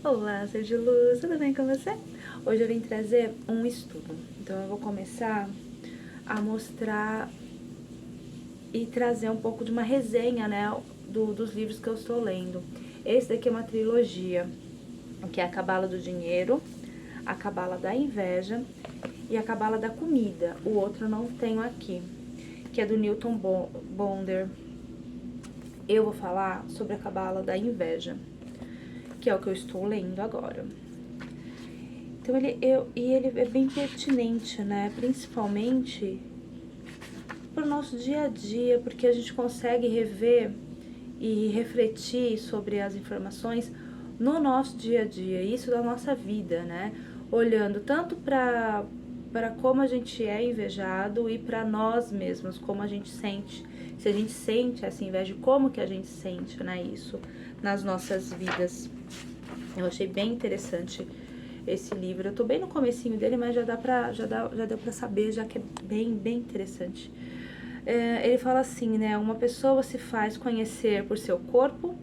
Olá, ser de luz, tudo bem com você? Hoje eu vim trazer um estudo, então eu vou começar a mostrar e trazer um pouco de uma resenha, né, dos livros que eu estou lendo. Esse daqui é uma trilogia, que é a Cabala do Dinheiro, a Cabala da Inveja e a Cabala da Comida. O outro eu não tenho aqui, que é do Newton Bonder. Eu vou falar sobre a Cabala da Inveja, que é o que eu estou lendo agora. Então ele é bem pertinente, né? Principalmente para o nosso dia a dia, porque a gente consegue rever e refletir sobre as informações no nosso dia a dia, isso da nossa vida, né? Olhando tanto para como a gente é invejado e para nós mesmos, como a gente sente. Se a gente sente essa inveja, como que a gente sente, né, isso nas nossas vidas. Eu achei bem interessante esse livro. Eu tô bem no comecinho dele, mas já deu pra saber, já que é bem interessante. Ele fala assim, né? Uma pessoa se faz conhecer por seu corpo,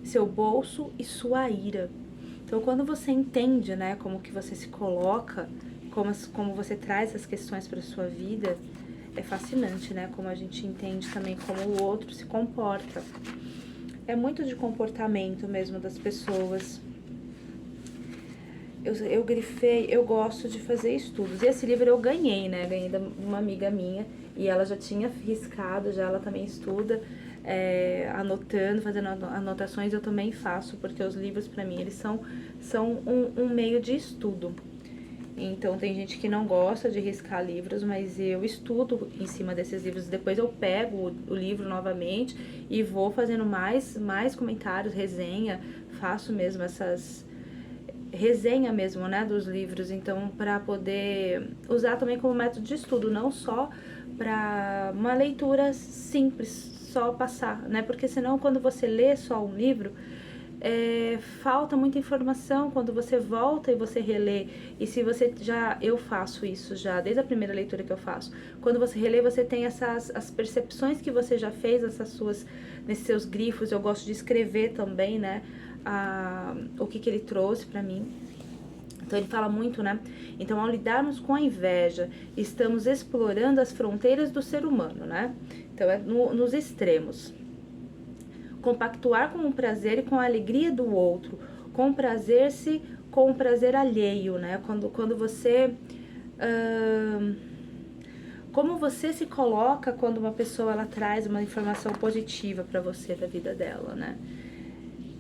seu bolso e sua ira. Então, quando você entende, né, como que você se coloca, como você traz as questões para sua vida, é fascinante, né? Como a gente entende também como o outro se comporta. É muito de comportamento mesmo das pessoas. Eu grifei, eu gosto de fazer estudos. E esse livro eu ganhei, né? Ganhei de uma amiga minha e ela já tinha riscado, já ela também estuda, anotando, fazendo anotações. Eu também faço, porque os livros para mim eles são um meio de estudo. Então tem gente que não gosta de riscar livros, mas eu estudo em cima desses livros. Depois eu pego o livro novamente e vou fazendo mais comentários, resenha, faço mesmo essas resenha mesmo, né, dos livros, então para poder usar também como método de estudo, não só para uma leitura simples, só passar, né, porque senão quando você lê só um livro, falta muita informação quando você volta e você relê, e se você eu faço isso já, desde a primeira leitura que eu faço, quando você relê, você tem as percepções que você já fez, nesses seus grifos, eu gosto de escrever também, né, o que ele trouxe pra mim. Então ele fala muito, né? Então, ao lidarmos com a inveja, estamos explorando as fronteiras do ser humano, né? Então, nos extremos. Compactuar com o prazer e com a alegria do outro. Comprazer-se com o prazer alheio, né? Quando você... como você se coloca quando uma pessoa ela traz uma informação positiva para você da vida dela, né?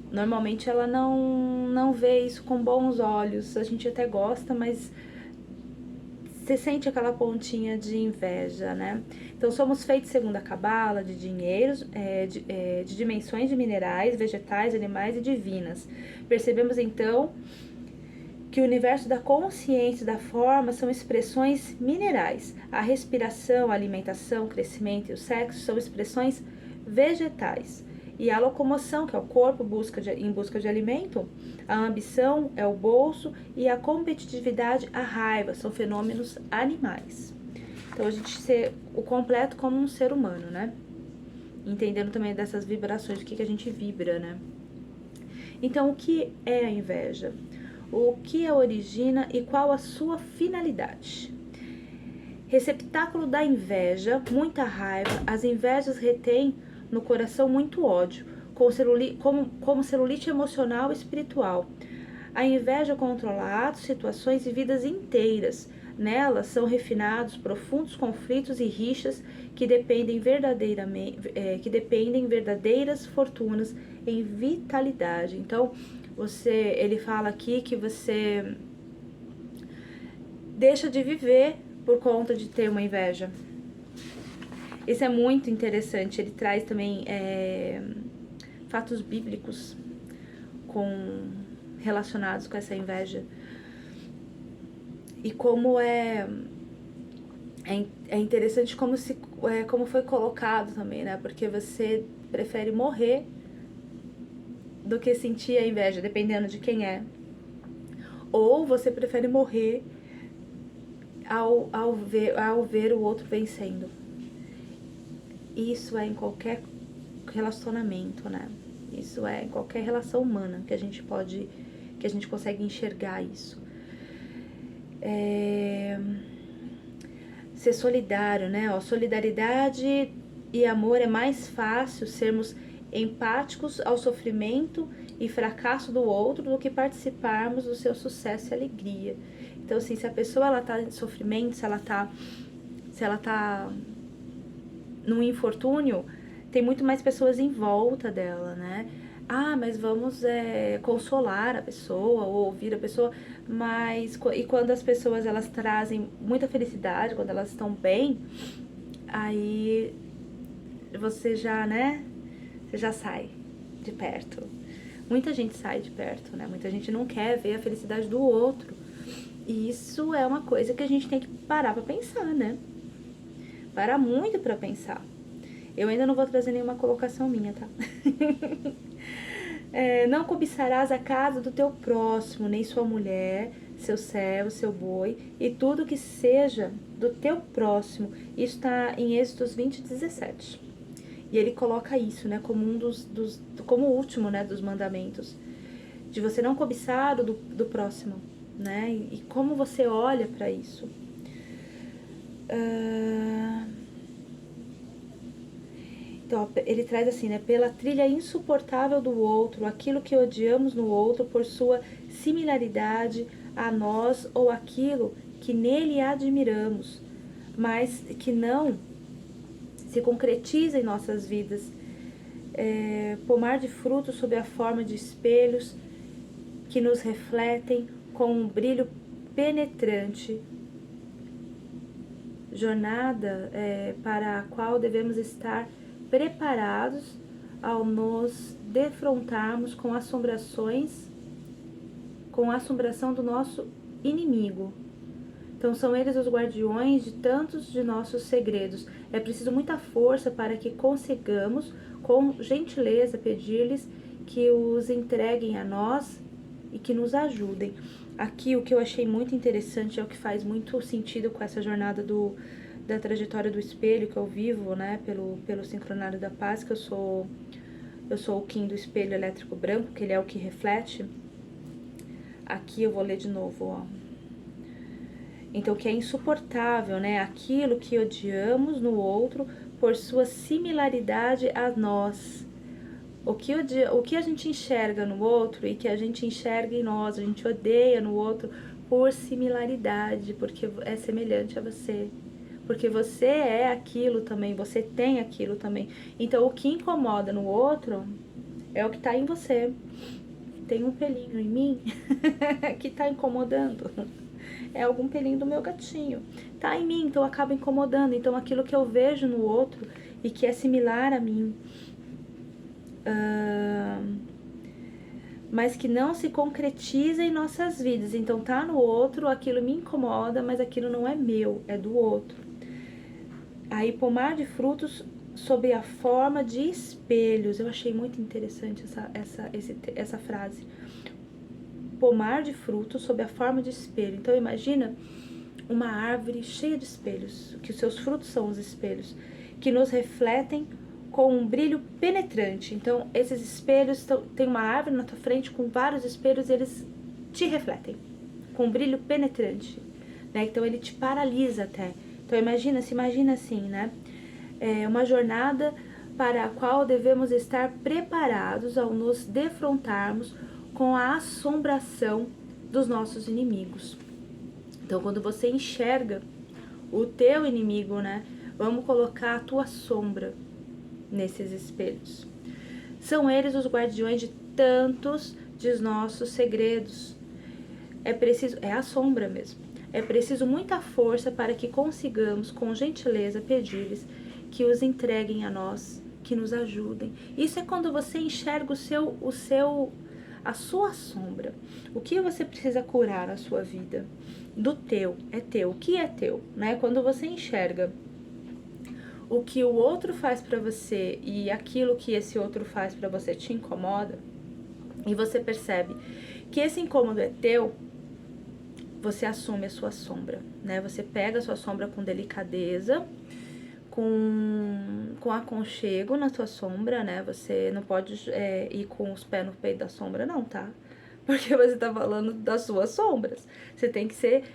Normalmente ela não vê isso com bons olhos. A gente até gosta, mas você sente aquela pontinha de inveja, né? Então, somos feitos segundo a cabala de dinheiros, de dimensões de minerais, vegetais, animais e divinas. Percebemos, então, que o universo da consciência e da forma são expressões minerais. A respiração, a alimentação, o crescimento e o sexo são expressões vegetais. E a locomoção, que é o corpo em busca de alimento, a ambição é o bolso e a competitividade, a raiva, são fenômenos animais. Então a gente ser o completo como um ser humano, né? Entendendo também dessas vibrações, o que a gente vibra, né? Então, o que é a inveja? O que a origina e qual a sua finalidade? Receptáculo da inveja, muita raiva, as invejas retêm no coração muito ódio, como celulite emocional e espiritual. A inveja controla atos, situações e vidas inteiras. Nela são refinados profundos conflitos e rixas que dependem verdadeiras fortunas em vitalidade. Então, ele fala aqui que você deixa de viver por conta de ter uma inveja. Isso é muito interessante. Ele traz também fatos bíblicos relacionados com essa inveja. E como é interessante como foi colocado também, né? Porque você prefere morrer do que sentir a inveja, dependendo de quem é. Ou você prefere morrer ao ver o outro vencendo. Isso é em qualquer relacionamento, né? Isso é em qualquer relação humana que a gente pode que a gente consegue enxergar isso. Ser solidário, né? Ó, solidariedade e amor é mais fácil sermos empáticos ao sofrimento e fracasso do outro do que participarmos do seu sucesso e alegria. Então, assim, se a pessoa ela tá em sofrimento, se ela tá num infortúnio, tem muito mais pessoas em volta dela, né? Ah, mas vamos consolar a pessoa ou ouvir a pessoa, mas e quando as pessoas elas trazem muita felicidade, quando elas estão bem, aí você já, né? Você já sai de perto. Muita gente sai de perto, né? Muita gente não quer ver a felicidade do outro. E isso é uma coisa que a gente tem que parar pra pensar, né? Parar muito pra pensar. Eu ainda não vou trazer nenhuma colocação minha, tá? Não cobiçarás a casa do teu próximo, nem sua mulher, seu servo, seu boi, e tudo que seja do teu próximo. Isso está em Êxodos 20:17. E ele coloca isso, né, como como o último, né, dos mandamentos. De você não cobiçar do próximo, né? E como você olha para isso. Então, ele traz assim, né? Pela trilha insuportável do outro, aquilo que odiamos no outro por sua similaridade a nós ou aquilo que nele admiramos, mas que não se concretiza em nossas vidas. Pomar de frutos sob a forma de espelhos que nos refletem com um brilho penetrante. Jornada para a qual devemos estar preparados ao nos defrontarmos com a assombração do nosso inimigo. Então são eles os guardiões de tantos de nossos segredos. É preciso muita força para que consigamos, com gentileza, pedir-lhes que os entreguem a nós e que nos ajudem. Aqui o que eu achei muito interessante é o que faz muito sentido com essa jornada da trajetória do espelho que eu vivo, né, pelo Sincronário da Paz, que eu sou o Kim do espelho elétrico branco, que ele é o que reflete. Aqui eu vou ler de novo, ó. Então, que é insuportável, né, aquilo que odiamos no outro por sua similaridade a nós. O que a gente enxerga no outro e que a gente enxerga em nós, a gente odeia no outro por similaridade, porque é semelhante a você. Porque você é aquilo também, você tem aquilo também. Então, o que incomoda no outro é o que tá em você. Tem um pelinho em mim que tá incomodando. É algum pelinho do meu gatinho. Tá em mim, então acaba incomodando. Então, aquilo que eu vejo no outro e que é similar a mim, mas que não se concretiza em nossas vidas. Então, tá no outro, aquilo me incomoda, mas aquilo não é meu, é do outro. Aí, pomar de frutos sob a forma de espelhos. Eu achei muito interessante essa frase. Pomar de frutos sob a forma de espelho. Então, imagina uma árvore cheia de espelhos, que os seus frutos são os espelhos, que nos refletem com um brilho penetrante. Então, esses espelhos, tem uma árvore na tua frente com vários espelhos e eles te refletem com um brilho penetrante, né? Então, ele te paralisa até. Então, imagina assim, né? É uma jornada para a qual devemos estar preparados ao nos defrontarmos com a assombração dos nossos inimigos. Então, quando você enxerga o teu inimigo, né? Vamos colocar a tua sombra nesses espelhos. São eles os guardiões de tantos de nossos segredos. É a sombra mesmo. É preciso muita força para que consigamos, com gentileza, pedir-lhes que os entreguem a nós, que nos ajudem. Isso é quando você enxerga a sua sombra. O que você precisa curar na sua vida? Do teu, é teu. O que é teu, né? Quando você enxerga o que o outro faz pra você e aquilo que esse outro faz pra você te incomoda, e você percebe que esse incômodo é teu, você assume a sua sombra, né? Você pega a sua sombra com delicadeza, com aconchego na tua sombra, né? Você não pode ir com os pés no peito da sombra, não, tá? porque você tá falando das suas sombras. Você tem que ser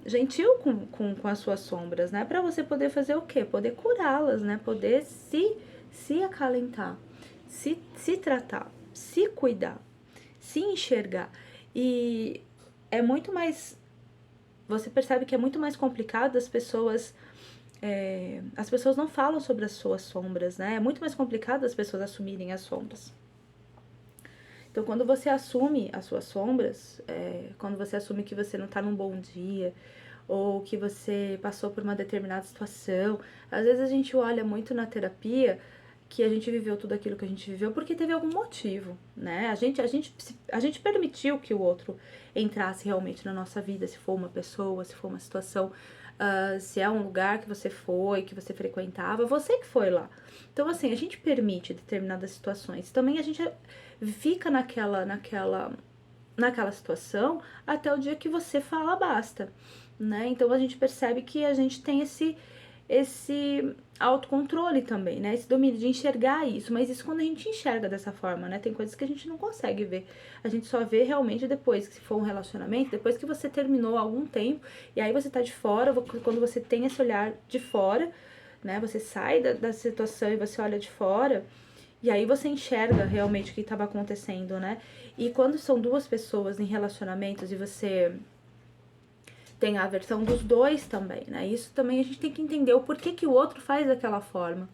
gentil com as suas sombras, né? Pra você poder fazer o quê? Poder curá-las, né? Poder se acalentar, se tratar, se cuidar, se enxergar. E é muito mais... Você percebe que é muito mais complicado as pessoas não falam sobre as suas sombras, né? É muito mais complicado as pessoas assumirem as sombras. Então, quando você assume as suas sombras, quando você assume que você não tá num bom dia, ou que você passou por uma determinada situação, às vezes a gente olha muito na terapia que a gente viveu tudo aquilo que a gente viveu porque teve algum motivo, né? A gente permitiu que o outro entrasse realmente na nossa vida, se for uma pessoa, se for uma situação, se é um lugar que você foi, que você frequentava, você que foi lá. Então, assim, a gente permite determinadas situações. Também a gente fica naquela situação até o dia que você fala basta, né? Então a gente percebe que a gente tem esse autocontrole também, né? Esse domínio de enxergar isso, mas isso quando a gente enxerga dessa forma, né? Tem coisas que a gente não consegue ver. A gente só vê realmente depois, que se for um relacionamento, depois que você terminou há algum tempo, e aí você tá de fora, quando você tem esse olhar de fora, né? Você sai da situação e você olha de fora, e aí você enxerga realmente o que estava acontecendo, né? E quando são duas pessoas em relacionamentos e você tem a versão dos dois também, né? Isso também a gente tem que entender o porquê que o outro faz daquela forma,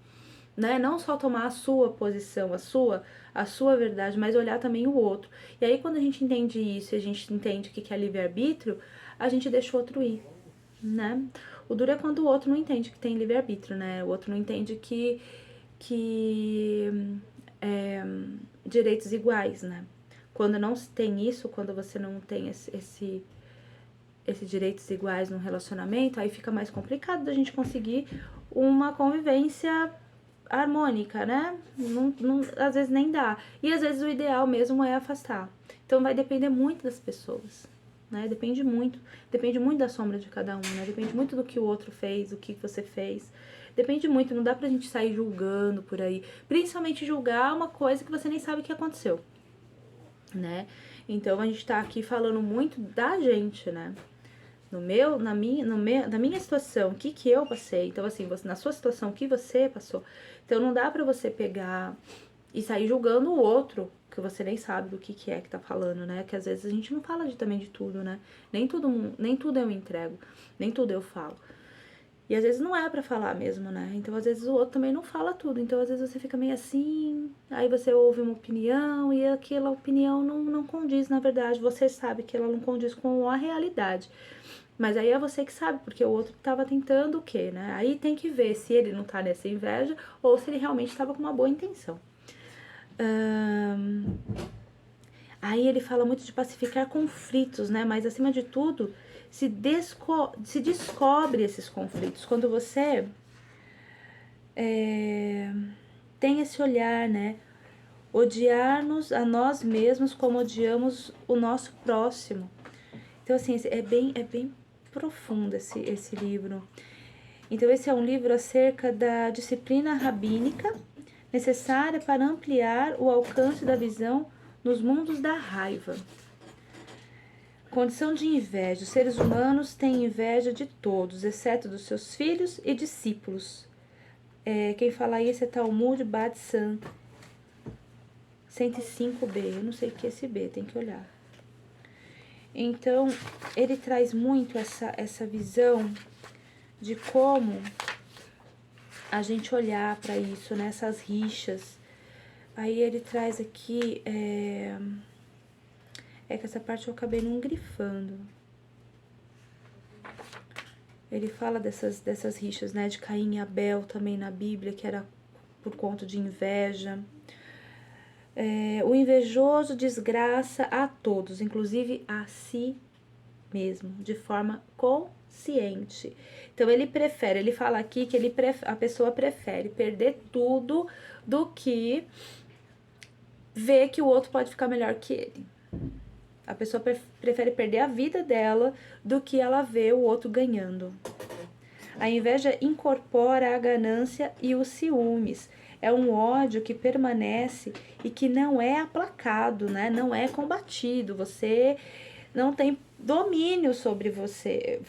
né? Não só tomar a sua posição, a sua verdade, mas olhar também o outro. E aí quando a gente entende isso, a gente entende o que é livre-arbítrio, a gente deixa o outro ir, né? O duro é quando o outro não entende que tem livre-arbítrio, né? O outro não entende que direitos iguais, né? Quando não se tem isso, quando você não tem esses direitos iguais no relacionamento, aí fica mais complicado da gente conseguir uma convivência harmônica, né? Às vezes nem dá. E às vezes o ideal mesmo é afastar. Então vai depender muito das pessoas, né? Depende muito da sombra de cada um, né? Depende muito do que o outro fez, do que você fez. Depende muito, não dá pra gente sair julgando por aí. Principalmente julgar uma coisa que você nem sabe o que aconteceu, né? Então a gente tá aqui falando muito da gente, né? Na minha situação, o que eu passei. Então, assim, na sua situação, o que você passou. Então, não dá pra você pegar e sair julgando o outro, que você nem sabe do que é que tá falando, né? Que às vezes a gente não fala também de tudo, né? Nem tudo eu entrego, nem tudo eu falo. E às vezes não é pra falar mesmo, né? Então, às vezes o outro também não fala tudo. Então, às vezes você fica meio assim, aí você ouve uma opinião e aquela opinião não condiz, na verdade. Você sabe que ela não condiz com a realidade. Mas aí é você que sabe, porque o outro tava tentando o quê, né? Aí tem que ver se ele não tá nessa inveja ou se ele realmente tava com uma boa intenção. Aí ele fala muito de pacificar conflitos, né? Mas acima de tudo, se descobre esses conflitos. Quando você tem esse olhar, né? Odiar-nos a nós mesmos como odiamos o nosso próximo. Então, assim, é bem profundo esse livro. Então, esse é um livro acerca da disciplina rabínica necessária para ampliar o alcance da visão nos mundos da raiva. Condição de inveja. Os seres humanos têm inveja de todos, exceto dos seus filhos e discípulos. Quem fala isso é Talmud Bad San 105b. Eu não sei o que é esse B, tem que olhar. Então, ele traz muito essa visão de como a gente olhar para isso, né? Essas rixas. Aí ele traz aqui... que essa parte eu acabei não grifando. Ele fala dessas rixas, né? De Caim e Abel também na Bíblia, que era por conta de inveja. O invejoso desgraça a todos, inclusive a si mesmo, de forma consciente. Então ele fala aqui que a pessoa prefere perder tudo do que ver que o outro pode ficar melhor que ele. A pessoa prefere perder a vida dela do que ela ver o outro ganhando. A inveja incorpora a ganância e os ciúmes. é um ódio que permanece e que não é aplacado, né? Não é combatido. Você não tem domínio sobre você.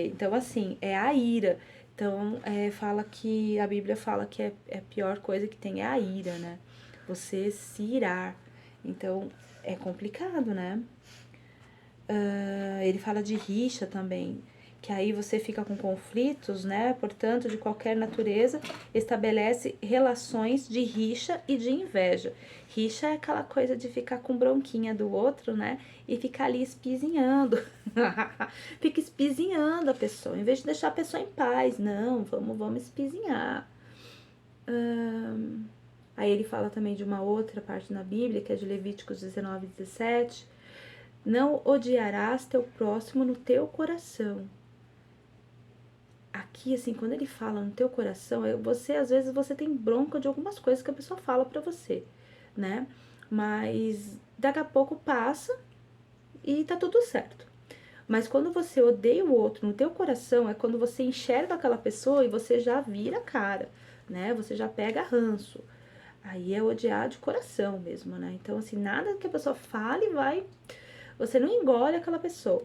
Então, assim, é a ira. Então, fala que a Bíblia fala que a pior coisa que tem é a ira, né? Você se irar. Então, é complicado, né? Ele fala de rixa também, que aí você fica com conflitos, né? Portanto, de qualquer natureza, estabelece relações de rixa e de inveja. Rixa é aquela coisa de ficar com bronquinha do outro, né? E ficar ali espizinhando. Fica espizinhando a pessoa, em vez de deixar a pessoa em paz. Não, vamos espizinhar. Aí ele fala também de uma outra parte na Bíblia, que é de Levíticos 19:17. Não odiarás teu próximo no teu coração. Aqui, assim, quando ele fala no teu coração, você, às vezes, você tem bronca de algumas coisas que a pessoa fala pra você, né? Mas daqui a pouco passa e tá tudo certo. Mas quando você odeia o outro no teu coração, é quando você enxerga aquela pessoa e você já vira a cara, né? Você já pega ranço. Aí é odiar de coração mesmo, né? Então, assim, nada que a pessoa fale vai... Você não engole aquela pessoa.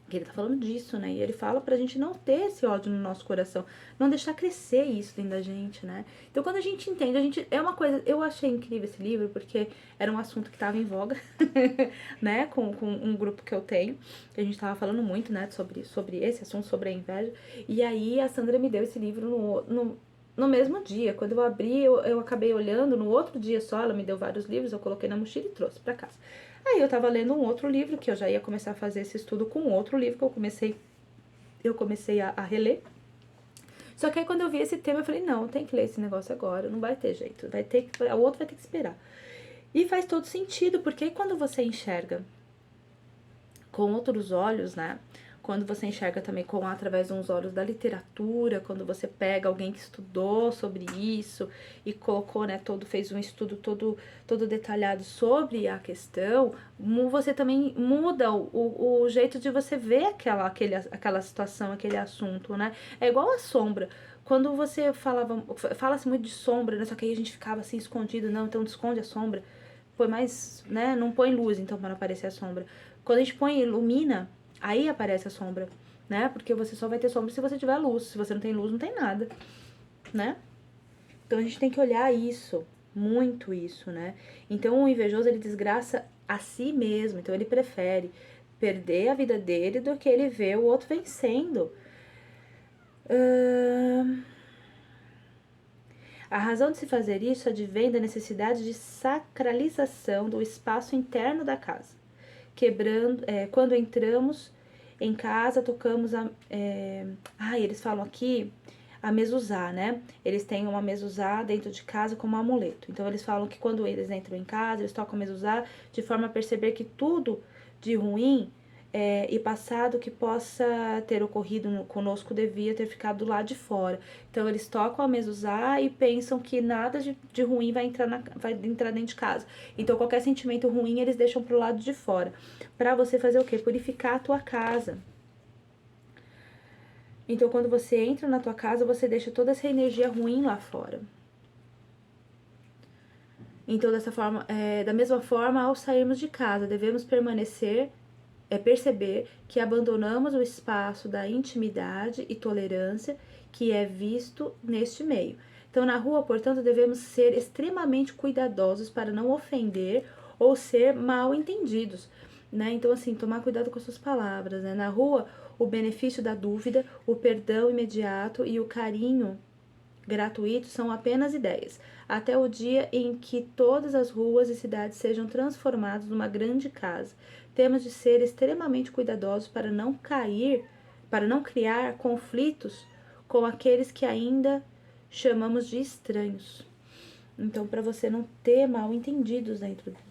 Que ele tá falando disso, né? E ele fala pra gente não ter esse ódio no nosso coração, não deixar crescer isso dentro da gente, né? Então, quando a gente entende, a gente... É uma coisa... Eu achei incrível esse livro, porque era um assunto que tava em voga, né? Com um grupo que eu tenho, que a gente tava falando muito, né? Sobre esse assunto, sobre a inveja. E aí, a Sandra me deu esse livro no mesmo dia. Quando eu abri, eu acabei olhando, no outro dia só, ela me deu vários livros, eu coloquei na mochila e trouxe pra casa. Aí eu tava lendo um outro livro, que eu já ia começar a fazer esse estudo com outro livro que eu comecei a reler. Só que aí quando eu vi esse tema, eu falei, não, tem que ler esse negócio agora, não vai ter jeito, o outro vai ter que esperar. E faz todo sentido, porque aí quando você enxerga com outros olhos, né? Quando você enxerga também através dos olhos da literatura, quando você pega alguém que estudou sobre isso e colocou, né, fez um estudo todo detalhado sobre a questão, você também muda o jeito de você ver aquela situação, aquele assunto, né? É igual a sombra. Quando você fala-se muito de sombra, né? Só que aí a gente ficava assim escondido, não, então esconde a sombra. Põe mais, né? Não põe luz, então, para não aparecer a sombra. Quando a gente ilumina, aí aparece a sombra, né? Porque você só vai ter sombra se você tiver luz. Se você não tem luz, não tem nada, né? Então a gente tem que olhar isso, muito isso, né? Então o invejoso, ele desgraça a si mesmo. Então ele prefere perder a vida dele do que ele ver o outro vencendo. A razão de se fazer isso advém da necessidade de sacralização do espaço interno da casa. Quando entramos em casa, tocamos eles falam aqui a mezuzá, né? Eles têm uma mezuzá dentro de casa como amuleto. Então eles falam que quando eles entram em casa, eles tocam a mezuzá de forma a perceber que tudo de ruim e passado que possa ter ocorrido conosco devia ter ficado do lado de fora. Então eles tocam a mezuzá e pensam que nada de ruim vai entrar dentro de casa. Então qualquer sentimento ruim eles deixam pro lado de fora. Pra você fazer o quê? Purificar a tua casa. Então quando você entra na tua casa, você deixa toda essa energia ruim lá fora. Então da mesma forma, ao sairmos de casa, devemos perceber que abandonamos o espaço da intimidade e tolerância que é visto neste meio. Então, na rua, portanto, devemos ser extremamente cuidadosos para não ofender ou ser mal entendidos, né? Então, assim, tomar cuidado com as suas palavras, né? Na rua, o benefício da dúvida, o perdão imediato e o carinho gratuito são apenas ideias, até o dia em que todas as ruas e cidades sejam transformadas numa grande casa. Temos de ser extremamente cuidadosos para não criar conflitos com aqueles que ainda chamamos de estranhos. Então, para você não ter mal entendidos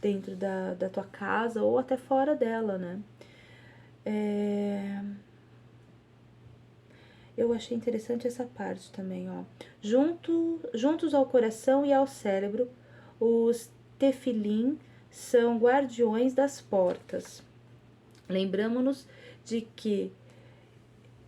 dentro da tua casa ou até fora dela, né? Eu achei interessante essa parte também, ó. Juntos ao coração e ao cérebro, os tefilim são guardiões das portas. Lembramos-nos de que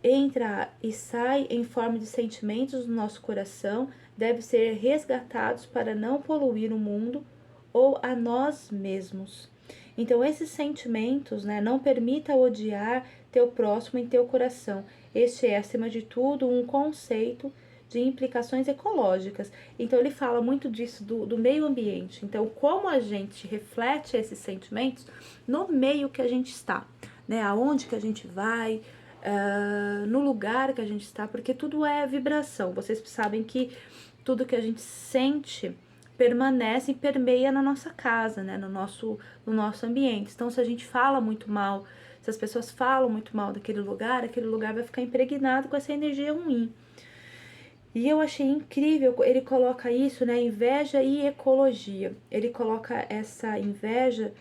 entra e sai em forma de sentimentos no nosso coração, devem ser resgatados para não poluir o mundo ou a nós mesmos. Então, esses sentimentos, né, não permita odiar teu próximo em teu coração. Este é, acima de tudo, um conceito de implicações ecológicas. Então, ele fala muito disso, do meio ambiente. Então, como a gente reflete esses sentimentos no meio que a gente está, né? Aonde que a gente vai, no lugar que a gente está, porque tudo é vibração. Vocês sabem que tudo que a gente sente permanece e permeia na nossa casa, né? No nosso ambiente. Então, se a gente fala muito mal, se as pessoas falam muito mal daquele lugar, aquele lugar vai ficar impregnado com essa energia ruim. E eu achei incrível, ele coloca isso, né? Inveja e ecologia. Ele coloca essa inveja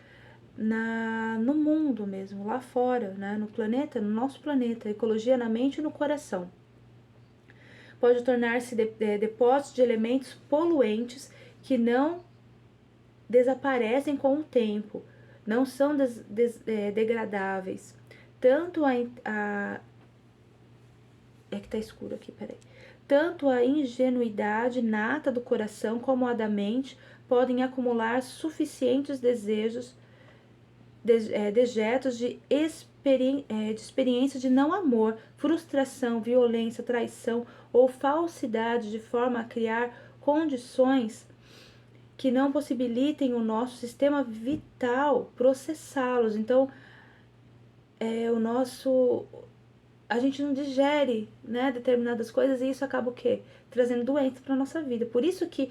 no mundo mesmo, lá fora, né? No planeta, no nosso planeta. Ecologia na mente e no coração. Pode tornar-se depósito de elementos poluentes que não desaparecem com o tempo, não são degradáveis. Tanto é que tá escuro aqui, peraí. Tanto a ingenuidade nata do coração como a da mente podem acumular suficientes dejetos de experiência de não amor, frustração, violência, traição ou falsidade, de forma a criar condições que não possibilitem o nosso sistema vital processá-los. Então, a gente não digere, né, determinadas coisas, e isso acaba o quê? Trazendo doenças para nossa vida. Por isso que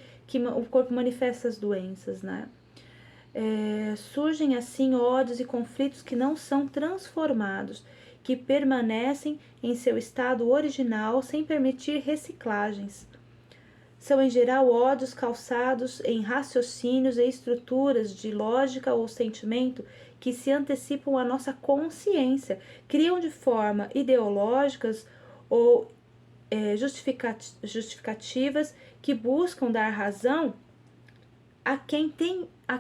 o corpo manifesta as doenças, né? Surgem assim ódios e conflitos que não são transformados, que permanecem em seu estado original sem permitir reciclagens. São em geral ódios calçados em raciocínios e estruturas de lógica ou sentimento que se antecipam à nossa consciência, criam de forma ideológicas ou justificativas que buscam dar razão a quem a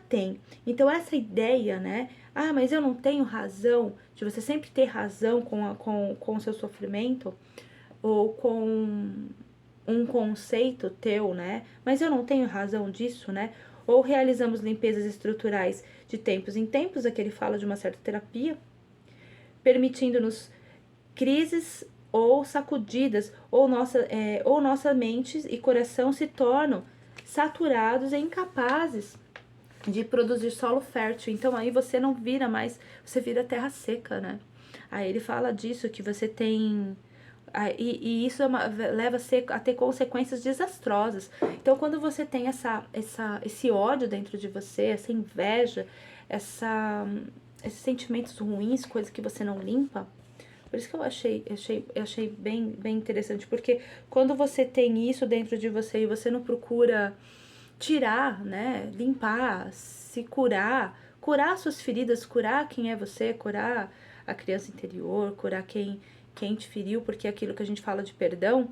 tem. Então essa ideia, né? Ah, mas eu não tenho razão, de você sempre ter razão com o seu sofrimento ou com um conceito teu, né? Mas eu não tenho razão disso, né? Ou realizamos limpezas estruturais de tempos em tempos, aqui ele fala de uma certa terapia, permitindo-nos crises ou sacudidas, ou nossa mente e coração se tornam saturados e incapazes de produzir solo fértil. Então aí você não vira mais, você vira terra seca, né? Aí ele fala disso, que você tem... E isso leva a ter consequências desastrosas. Então, quando você tem esse ódio dentro de você, essa inveja, esses sentimentos ruins, coisas que você não limpa, por isso que eu achei bem interessante, porque quando você tem isso dentro de você e você não procura tirar, né, limpar, se curar suas feridas, curar quem é você, curar a criança interior, curar quem te feriu, porque é aquilo que a gente fala de perdão,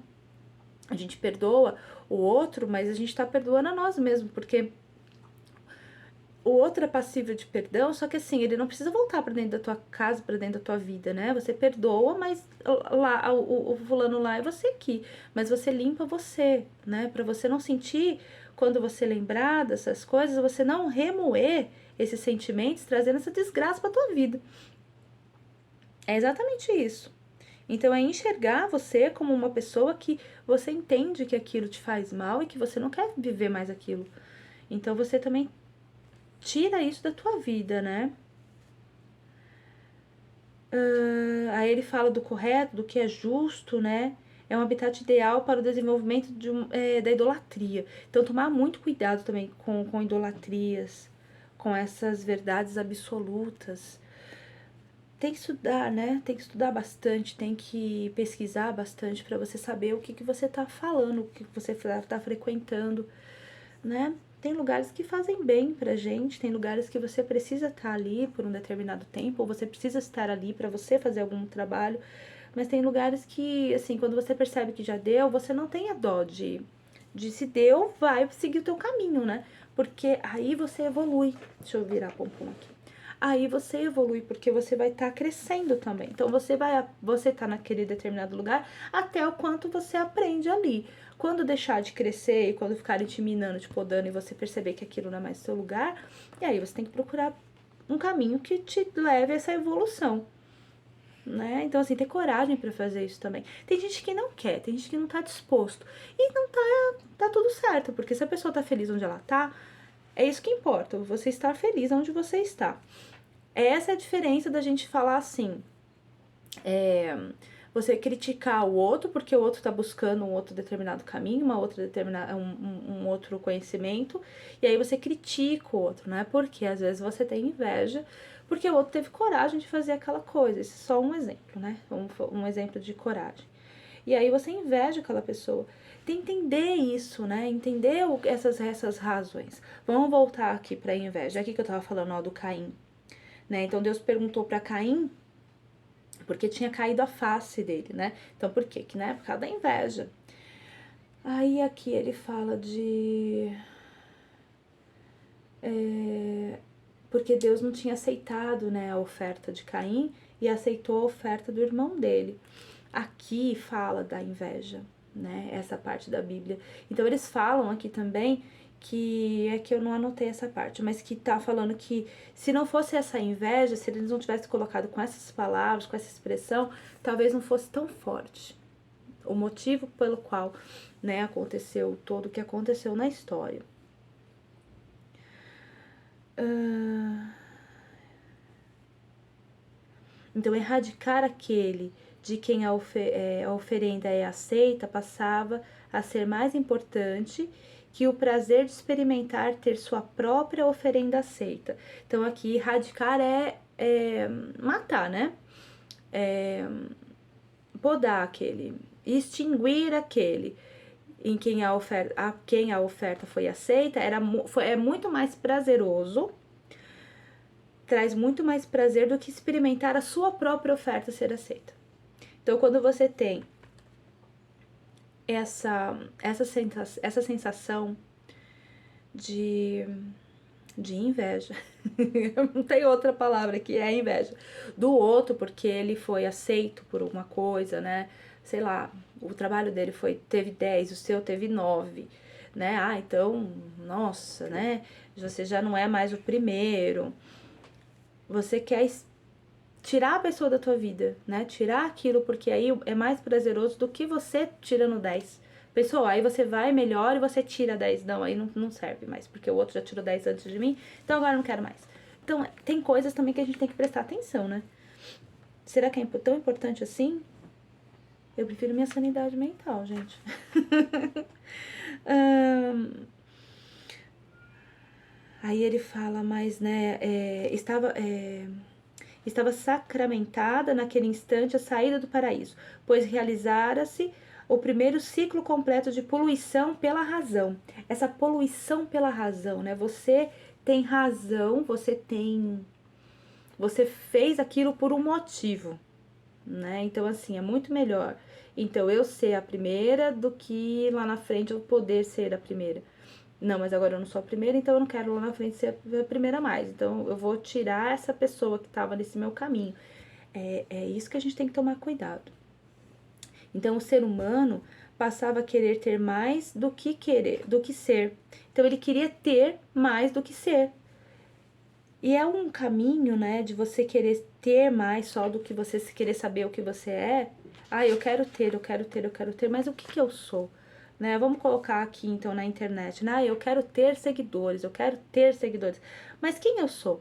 a gente perdoa o outro, mas a gente tá perdoando a nós mesmos, porque o outro é passível de perdão, só que assim, ele não precisa voltar pra dentro da tua casa, pra dentro da tua vida, né? Você perdoa, mas lá, o fulano lá é você aqui, mas você limpa você, né? Pra você não sentir, quando você lembrar dessas coisas, você não remoer esses sentimentos, trazendo essa desgraça pra tua vida. É exatamente isso. Então, é enxergar você como uma pessoa que você entende que aquilo te faz mal e que você não quer viver mais aquilo. Então, você também tira isso da tua vida, né? Aí ele fala do correto, do que é justo, né? É um habitat ideal para o desenvolvimento da idolatria. Então, tomar muito cuidado também com idolatrias, com essas verdades absolutas. Tem que estudar, né? Tem que estudar bastante, tem que pesquisar bastante para você saber o que você tá falando, o que você tá frequentando, né? Tem lugares que fazem bem pra gente, tem lugares que você precisa estar ali por um determinado tempo, ou você precisa estar ali para você fazer algum trabalho, mas tem lugares que, assim, quando você percebe que já deu, você não tem a dó de se deu, vai seguir o teu caminho, né? Porque aí você evolui. Deixa eu virar a pompom aqui. Aí você evolui, porque você vai estar crescendo também. Então, você tá naquele determinado lugar até o quanto você aprende ali. Quando deixar de crescer e quando ficarem te minando, te podando e você perceber que aquilo não é mais seu lugar, e aí você tem que procurar um caminho que te leve a essa evolução, né? Então, assim, ter coragem pra fazer isso também. Tem gente que não quer, tem gente que não tá disposto. E não tá tudo certo, porque se a pessoa tá feliz onde ela tá, é isso que importa, você estar feliz onde você está. Essa é a diferença da gente falar assim, você criticar o outro porque o outro tá buscando um outro determinado caminho, um outro conhecimento, e aí você critica o outro, né? Porque às vezes você tem inveja, porque o outro teve coragem de fazer aquela coisa. Esse é só um exemplo, né? Um exemplo de coragem. E aí você inveja aquela pessoa. Tem que entender isso, né? Entender essas razões. Vamos voltar aqui pra inveja. Aqui que eu tava falando, ó, do Caim, né? Então Deus perguntou pra Caim porque tinha caído a face dele, né? Então por quê? Que, né? Por causa da inveja. Aí aqui ele fala de... porque Deus não tinha aceitado, né, a oferta de Caim e aceitou a oferta do irmão dele. Aqui fala da inveja, né, essa parte da Bíblia. Então eles falam aqui também que, é que eu não anotei essa parte, mas que tá falando que se não fosse essa inveja, se eles não tivessem colocado com essas palavras, com essa expressão, talvez não fosse tão forte. O motivo pelo qual, né, aconteceu tudo o que aconteceu na história. Então, erradicar aquele de quem a oferenda é aceita passava a ser mais importante que o prazer de experimentar ter sua própria oferenda aceita. Então, aqui, erradicar é matar, né? Podar aquele, extinguir aquele em quem a oferta foi aceita, é muito mais prazeroso, traz muito mais prazer do que experimentar a sua própria oferta ser aceita. Então, quando você tem essa sensação de inveja, não tem outra palavra que é inveja, do outro porque ele foi aceito por uma coisa, né? Sei lá, o trabalho dele teve 10, o seu teve 9, né? Ah, então, nossa, né? Você já não é mais o primeiro. Você quer tirar a pessoa da tua vida, né? Tirar aquilo, porque aí é mais prazeroso do que você tirando 10. Pessoal, aí você vai, melhor e você tira 10. Não, aí não serve mais, porque o outro já tirou 10 antes de mim, então agora eu não quero mais. Então, tem coisas também que a gente tem que prestar atenção, né? Será que é tão importante assim? Eu prefiro minha sanidade mental, gente. Aí ele fala, mas, né, estava sacramentada naquele instante a saída do paraíso, pois realizara-se o primeiro ciclo completo de poluição pela razão. Essa poluição pela razão, né? Você tem razão, você fez aquilo por um motivo, né? Então, assim, é muito melhor. Então, eu ser a primeira do que lá na frente eu poder ser a primeira. Não, mas agora eu não sou a primeira, então eu não quero lá na frente ser a primeira mais. Então eu vou tirar essa pessoa que estava nesse meu caminho. É isso que a gente tem que tomar cuidado. Então o ser humano passava a querer ter mais do que ser. Então ele queria ter mais do que ser. E é um caminho, né, de você querer ter mais só do que você querer saber o que você é. Ah, eu quero ter, mas o que eu sou? Né? Vamos colocar aqui então na internet, né? Ah, eu quero ter seguidores, Mas quem eu sou?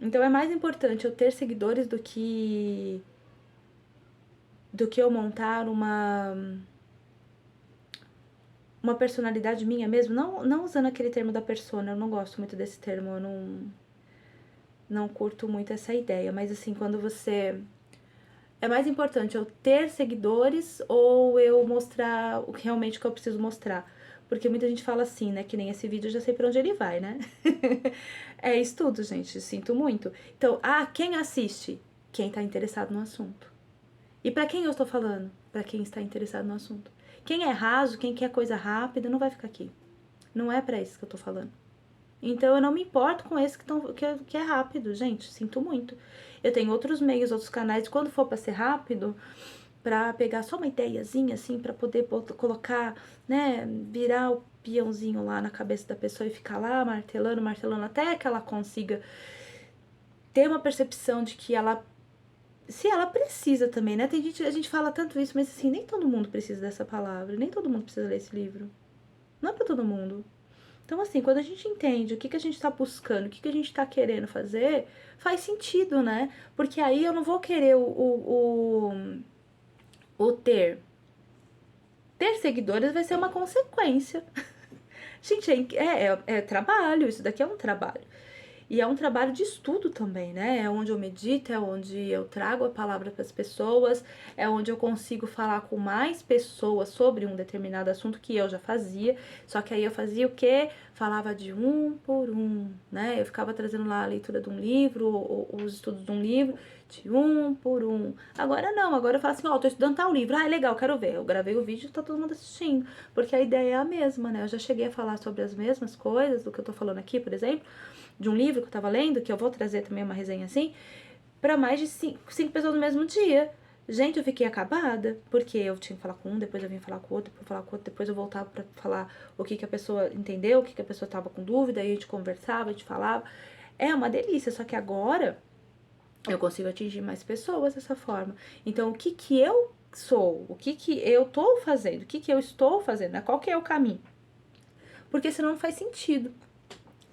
Então é mais importante eu ter seguidores do que eu montar uma personalidade minha mesmo, não usando aquele termo da persona, eu não gosto muito desse termo, eu não curto muito essa ideia, mas assim, quando você... É mais importante eu ter seguidores ou eu mostrar o que realmente que eu preciso mostrar? Porque muita gente fala assim, né? Que nem esse vídeo eu já sei pra onde ele vai, né? É estudo, gente. Sinto muito. Então, quem assiste? Quem tá interessado no assunto. E pra quem eu estou falando? Pra quem está interessado no assunto. Quem é raso, quem quer coisa rápida, não vai ficar aqui. Não é pra isso que eu tô falando. Então eu não me importo com esse que é rápido, gente. Sinto muito. Eu tenho outros meios, outros canais. Quando for pra ser rápido, pra pegar só uma ideiazinha, assim, pra poder colocar, né, virar o peãozinho lá na cabeça da pessoa e ficar lá martelando, martelando, até que ela consiga ter uma percepção de que ela, se ela precisa também, né, tem gente, a gente fala tanto isso, mas assim, nem todo mundo precisa dessa palavra, nem todo mundo precisa ler esse livro, não é pra todo mundo. Então, assim, quando a gente entende o que, que a gente tá buscando, o que, que a gente tá querendo fazer, faz sentido, né? Porque aí eu não vou querer o ter. Ter seguidores vai ser uma consequência. Gente, é trabalho, isso daqui é um trabalho. E é um trabalho de estudo também, né? É onde eu medito, é onde eu trago a palavra para as pessoas, é onde eu consigo falar com mais pessoas sobre um determinado assunto que eu já fazia. Só que aí eu fazia o quê? Falava de um por um, né? Eu ficava trazendo lá a leitura de um livro, os estudos de um livro, de um por um. Agora não, agora eu falo assim, ó, tô estudando tal livro, ah, é legal, quero ver. Eu gravei o vídeo e tá todo mundo assistindo, porque a ideia é a mesma, né? Eu já cheguei a falar sobre as mesmas coisas do que eu tô falando aqui, por exemplo, de um livro que eu tava lendo, que eu vou trazer também uma resenha assim, pra mais de cinco pessoas no mesmo dia. Gente, eu fiquei acabada, porque eu tinha que falar com um, depois eu vinha falar com o outro, depois falar com o outro, depois eu voltava pra falar o que a pessoa entendeu, o que a pessoa tava com dúvida, aí a gente conversava, a gente falava. É uma delícia, só que agora eu consigo atingir mais pessoas dessa forma. Então, o que que eu sou? O que que eu tô fazendo? O que que eu estou fazendo? Né? Qual que é o caminho? Porque senão não faz sentido.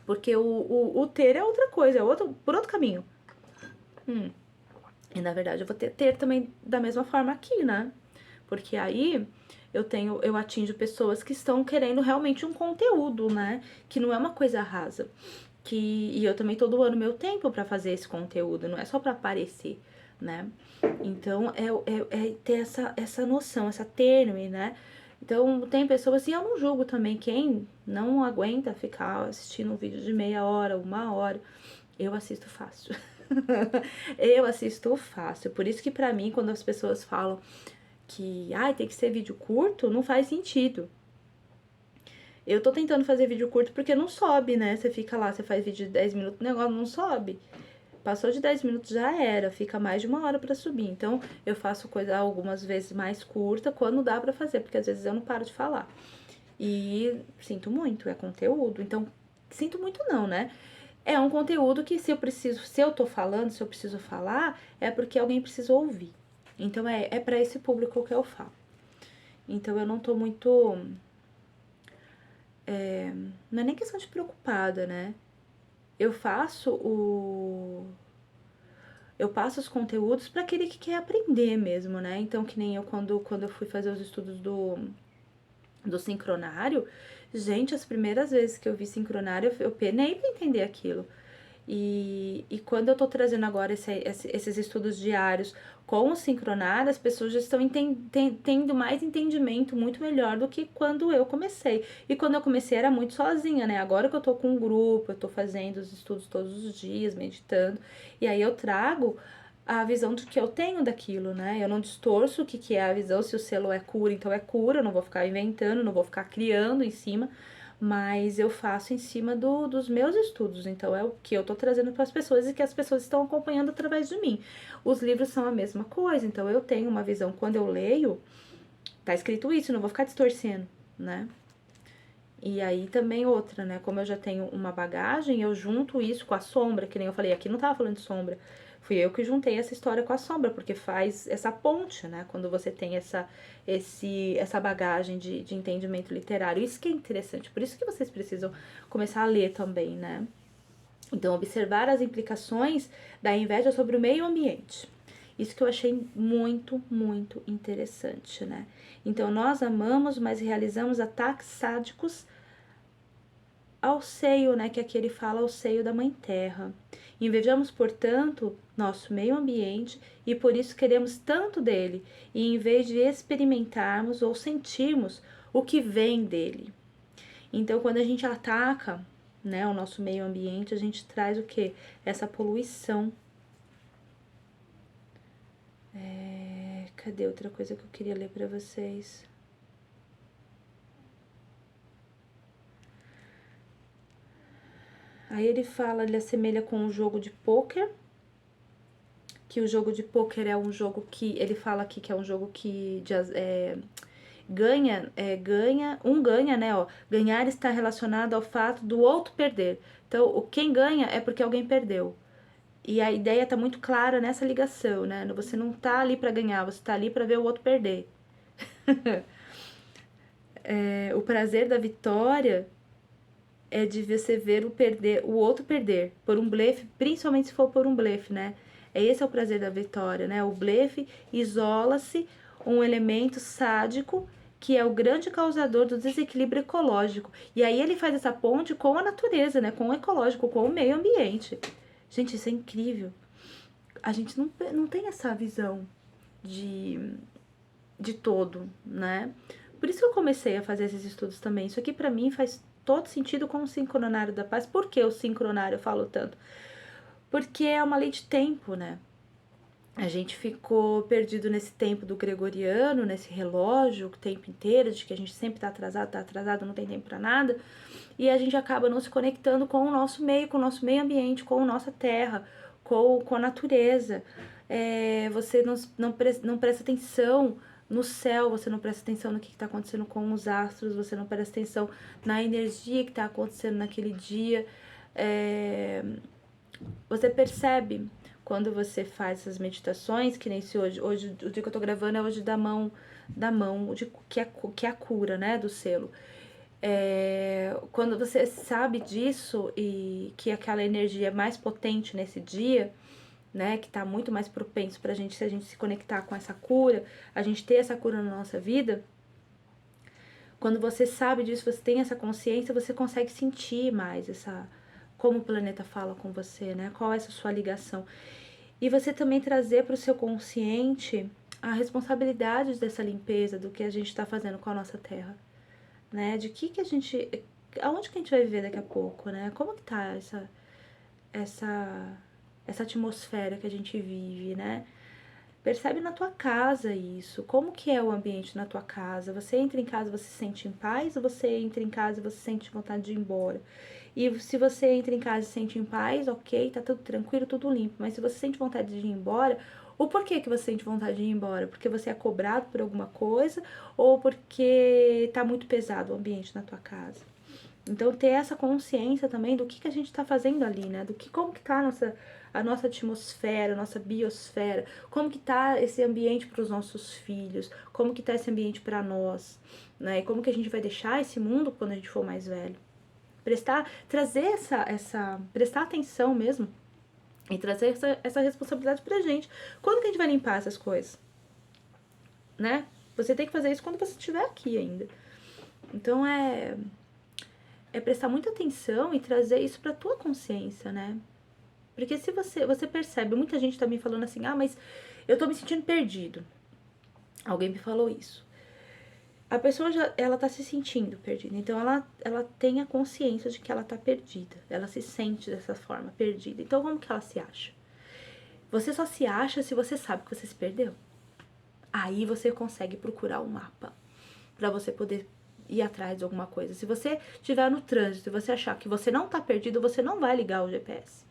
Porque o ter é outra coisa, é outro, por outro caminho. E na verdade eu vou ter também da mesma forma aqui, né? Porque aí eu atinjo pessoas que estão querendo realmente um conteúdo, né? Que não é uma coisa rasa. E eu também tô doando meu tempo pra fazer esse conteúdo, não é só pra aparecer, né? Então é ter essa noção, essa tênue, né? Então tem pessoas assim, eu não julgo também quem não aguenta ficar assistindo um vídeo de meia hora, uma hora. Eu assisto fácil. Eu assisto fácil. Por isso que pra mim, quando as pessoas falam que tem que ser vídeo curto, não faz sentido. Eu tô tentando fazer vídeo curto porque não sobe, né? Você fica lá, você faz vídeo de 10 minutos, o negócio não sobe. Passou de 10 minutos já era, fica mais de uma hora pra subir. Então, eu faço coisa algumas vezes mais curta quando dá pra fazer, porque às vezes eu não paro de falar. E sinto muito, é conteúdo. Então, sinto muito não, né? É um conteúdo que se eu tô falando, se eu preciso falar, é porque alguém precisa ouvir. Então, é pra esse público que eu falo. Então, eu não tô muito... não é nem questão de preocupada, né? Eu faço eu passo os conteúdos para aquele que quer aprender mesmo, né? Então, que nem eu quando eu fui fazer os estudos do sincronário, gente, as primeiras vezes que eu vi sincronário, eu penei para entender aquilo. E quando eu tô trazendo agora esses estudos diários com o sincronário, as pessoas já estão tendo mais entendimento muito melhor do que quando eu comecei. E quando eu comecei era muito sozinha, né? Agora que eu tô com um grupo, eu tô fazendo os estudos todos os dias, meditando, e aí eu trago a visão de que eu tenho daquilo, né? Eu não distorço o que é a visão, se o selo é cura, então é cura, eu não vou ficar inventando, não vou ficar criando em cima, mas eu faço em cima dos meus estudos, então é o que eu tô trazendo para as pessoas e que as pessoas estão acompanhando através de mim. Os livros são a mesma coisa, então eu tenho uma visão, quando eu leio, tá escrito isso, eu não vou ficar distorcendo, né? E aí também outra, né? Como eu já tenho uma bagagem, eu junto isso com a sombra, que nem eu falei, aqui não tava falando de sombra. Fui eu que juntei essa história com a sombra, porque faz essa ponte, né? Quando você tem essa bagagem de entendimento literário. Isso que é interessante, por isso que vocês precisam começar a ler também, né? Então, observar as implicações da inveja sobre o meio ambiente. Isso que eu achei muito, muito interessante, né? Então, nós amamos, mas realizamos ataques sádicos ao seio, né, que aqui ele fala ao seio da Mãe Terra. Invejamos, portanto, nosso meio ambiente e por isso queremos tanto dele, e em vez de experimentarmos ou sentirmos o que vem dele. Então, quando a gente ataca, né, o nosso meio ambiente, a gente traz o quê? Essa poluição. Cadê outra coisa que eu queria ler para vocês? Aí ele fala, ele assemelha com um jogo de pôquer, que o jogo de pôquer é um jogo que, ele fala aqui que é um jogo que ganha, né, ó, ganhar está relacionado ao fato do outro perder. Então, quem ganha é porque alguém perdeu. E a ideia tá muito clara nessa ligação, né? Você não tá ali para ganhar, você tá ali para ver o outro perder. O prazer da vitória é de você ver o outro perder por um blefe, principalmente se for por um blefe, né? Esse é o prazer da vitória, né? O blefe isola-se um elemento sádico que é o grande causador do desequilíbrio ecológico. E aí ele faz essa ponte com a natureza, né? Com o ecológico, com o meio ambiente. Gente, isso é incrível. A gente não tem essa visão de todo, né? Por isso que eu comecei a fazer esses estudos também. Isso aqui pra mim faz todo sentido com o sincronário da paz. Por que o sincronário eu falo tanto? Porque é uma lei de tempo, né? A gente ficou perdido nesse tempo do gregoriano, nesse relógio o tempo inteiro, de que a gente sempre tá atrasado, não tem tempo pra nada. E a gente acaba não se conectando com o nosso meio, com o nosso meio ambiente, com a nossa terra, com a natureza. Você não presta atenção no céu, você não presta atenção no que está acontecendo com os astros, você não presta atenção na energia que está acontecendo naquele dia. Você percebe quando você faz essas meditações, que nem se hoje o dia que eu tô gravando é hoje da mão, que é a cura, né, do selo. Quando você sabe disso e que aquela energia é mais potente nesse dia, né, que tá muito mais propenso pra gente, se a gente se conectar com essa cura, a gente ter essa cura na nossa vida, quando você sabe disso, você tem essa consciência, você consegue sentir mais como o planeta fala com você, né, qual é essa sua ligação. E você também trazer para o seu consciente a responsabilidade dessa limpeza, do que a gente está fazendo com a nossa terra, né, de que a gente, aonde que a gente vai viver daqui a pouco, né, como que tá essa atmosfera que a gente vive, né? Percebe na tua casa isso, como que é o ambiente na tua casa? Você entra em casa, você se sente em paz, ou você entra em casa e você sente vontade de ir embora? E se você entra em casa e se sente em paz, ok, tá tudo tranquilo, tudo limpo. Mas se você sente vontade de ir embora, o porquê que você sente vontade de ir embora? Porque você é cobrado por alguma coisa ou porque tá muito pesado o ambiente na tua casa? Então, ter essa consciência também do que a gente tá fazendo ali, né? Como que tá a nossa atmosfera, a nossa biosfera, como que tá esse ambiente para os nossos filhos, como que tá esse ambiente para nós, né? E como que a gente vai deixar esse mundo quando a gente for mais velho. Trazer prestar atenção mesmo e trazer essa responsabilidade pra gente. Quando que a gente vai limpar essas coisas? Né? Você tem que fazer isso quando você estiver aqui ainda. Então, é prestar muita atenção e trazer isso pra tua consciência, né? Porque se você percebe, muita gente tá me falando assim, mas eu tô me sentindo perdido. Alguém me falou isso. A pessoa ela tá se sentindo perdida, então ela tem a consciência de que ela tá perdida, ela se sente dessa forma, perdida. Então como que ela se acha? Você só se acha se você sabe que você se perdeu. Aí você consegue procurar um mapa pra você poder ir atrás de alguma coisa. Se você estiver no trânsito e você achar que você não tá perdido, você não vai ligar o GPS.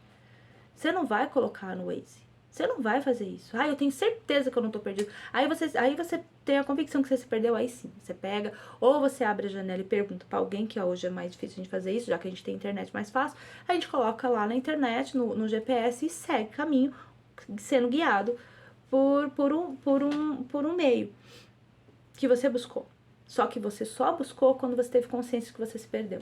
Você não vai colocar no Waze. Você não vai fazer isso. Eu tenho certeza que eu não tô perdido. Aí você tem a convicção que você se perdeu, aí sim, você pega, ou você abre a janela e pergunta pra alguém, que hoje é mais difícil a gente fazer isso, já que a gente tem internet mais fácil, a gente coloca lá na internet, no GPS, e segue caminho, sendo guiado por um meio que você buscou. Só que você só buscou quando você teve consciência que você se perdeu.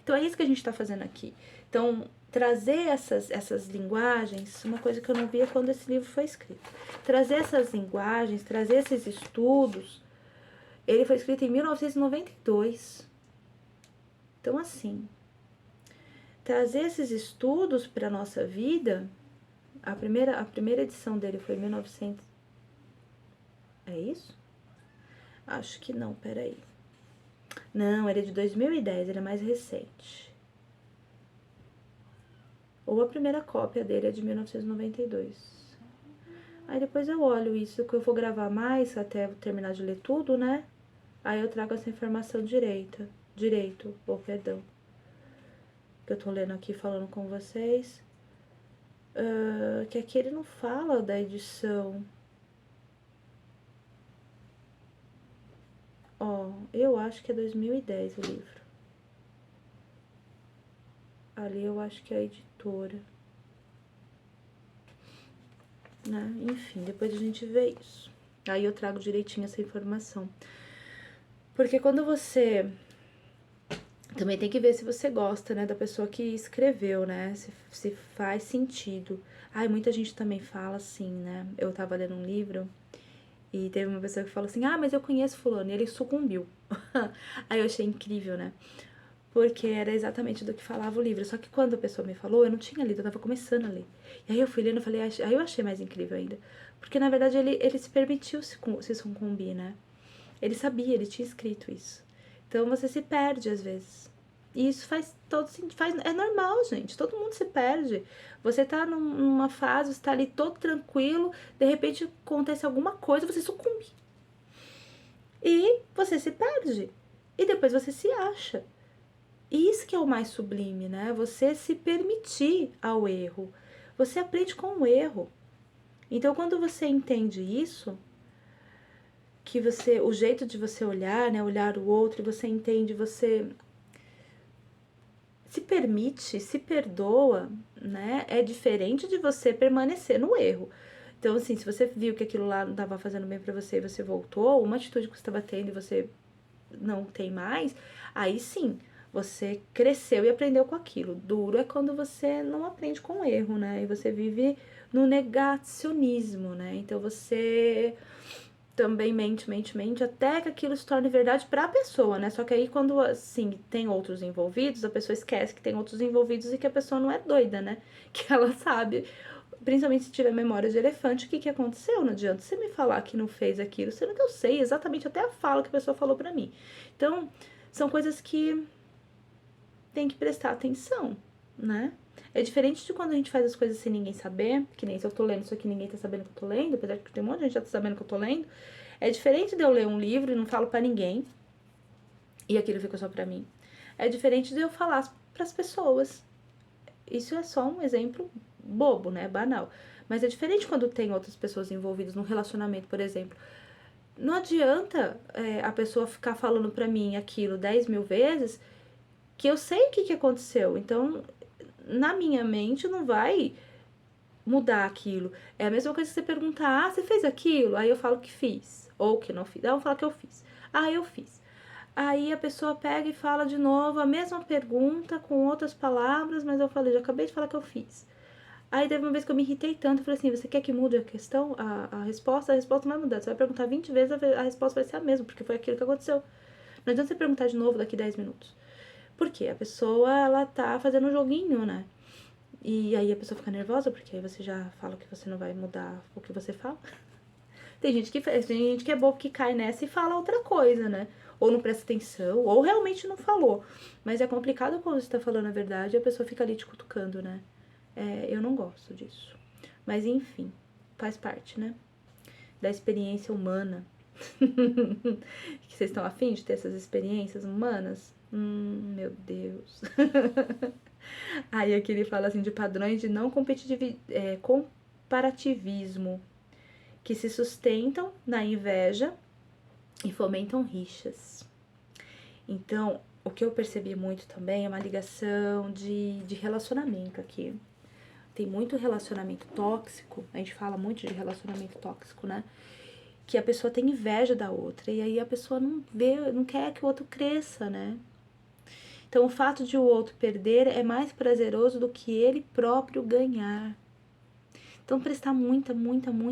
Então, é isso que a gente está fazendo aqui. Então, trazer essas linguagens, uma coisa que eu não via quando esse livro foi escrito. Trazer essas linguagens, trazer esses estudos. Ele foi escrito em 1992. Então, assim, trazer esses estudos para a nossa vida. A primeira edição dele foi em 1900. É isso? Acho que não, peraí. Não, ele é de 2010, ele é mais recente. Ou a primeira cópia dele é de 1992. Aí depois eu olho isso, que eu vou gravar mais até eu terminar de ler tudo, né? Aí eu trago essa informação perdão. Que eu tô lendo aqui, falando com vocês. que aqui ele não fala da edição. Ó, eu acho que é 2010 o livro. Ali eu acho que é a editora. Né? Enfim, depois a gente vê isso. Aí eu trago direitinho essa informação. Porque quando você... Também tem que ver se você gosta, né, da pessoa que escreveu, né? Se faz sentido. Ai, muita gente também fala assim, né? Eu tava lendo um livro e teve uma pessoa que falou assim, ah, mas eu conheço fulano, e ele sucumbiu. Aí eu achei incrível, né? Porque era exatamente do que falava o livro. Só que quando a pessoa me falou, eu não tinha lido, eu tava começando a ler. E aí eu fui lendo e falei, aí eu achei mais incrível ainda. Porque na verdade ele se permitiu se sucumbir, né? Ele sabia, ele tinha escrito isso. Então você se perde às vezes. E isso faz todo sentido. É normal, gente. Todo mundo se perde. Você tá numa fase, você tá ali todo tranquilo, de repente acontece alguma coisa, você sucumbe. E você se perde. E depois você se acha. E isso que é o mais sublime, né? Você se permitir ao erro. Você aprende com o erro. Então, quando você entende isso, que você, o jeito de você olhar, né, olhar o outro, e você entende, você se permite, se perdoa, né, é diferente de você permanecer no erro. Então, assim, se você viu que aquilo lá não estava fazendo bem pra você e você voltou, uma atitude que você estava tendo e você não tem mais, aí sim, você cresceu e aprendeu com aquilo. Duro é quando você não aprende com o erro, né, e você vive no negacionismo, né, então você também mente, até que aquilo se torne verdade pra pessoa, né? Só que aí quando, assim, tem outros envolvidos, a pessoa esquece que tem outros envolvidos e que a pessoa não é doida, né? Que ela sabe, principalmente se tiver memória de elefante, o que aconteceu. Não adianta você me falar que não fez aquilo, sendo que eu sei exatamente até a fala que a pessoa falou pra mim. Então, são coisas que tem que prestar atenção, né? É diferente de quando a gente faz as coisas sem ninguém saber, que nem se eu tô lendo isso aqui, ninguém tá sabendo que eu tô lendo, apesar de que tem um monte de gente já tá sabendo que eu tô lendo. É diferente de eu ler um livro e não falo pra ninguém, e aquilo fica só pra mim. É diferente de eu falar pras pessoas. Isso é só um exemplo bobo, né? Banal. Mas é diferente quando tem outras pessoas envolvidas num relacionamento, por exemplo. Não adianta a pessoa ficar falando pra mim aquilo 10 mil vezes que eu sei o que aconteceu. Então, na minha mente, não vai mudar aquilo. É a mesma coisa que você perguntar, ah, você fez aquilo? Aí eu falo que fiz, ou que não fiz. Aí eu falo que eu fiz. Ah, eu fiz. Aí a pessoa pega e fala de novo a mesma pergunta com outras palavras, mas eu falei, já acabei de falar que eu fiz. Aí teve uma vez que eu me irritei tanto, eu falei assim, você quer que mude a questão, a resposta? A resposta não vai mudar. Você vai perguntar 20 vezes, a resposta vai ser a mesma, porque foi aquilo que aconteceu. Não adianta você perguntar de novo daqui 10 minutos. Por quê? A pessoa, ela tá fazendo um joguinho, né? E aí a pessoa fica nervosa, porque aí você já fala que você não vai mudar o que você fala. Tem gente que é bobo que cai nessa e fala outra coisa, né? Ou não presta atenção, ou realmente não falou. Mas é complicado quando você tá falando a verdade e a pessoa fica ali te cutucando, né? Eu não gosto disso. Mas enfim, faz parte, né? Da experiência humana. Que vocês estão afim de ter essas experiências humanas? Meu Deus. Aí aqui ele fala assim de padrões de não comparativismo que se sustentam na inveja e fomentam rixas. Então, o que eu percebi muito também é uma ligação de relacionamento aqui. Tem muito relacionamento tóxico, a gente fala muito de relacionamento tóxico, né? Que a pessoa tem inveja da outra e aí a pessoa não vê, não quer que o outro cresça, né? Então, o fato de o outro perder é mais prazeroso do que ele próprio ganhar. Então, prestar muita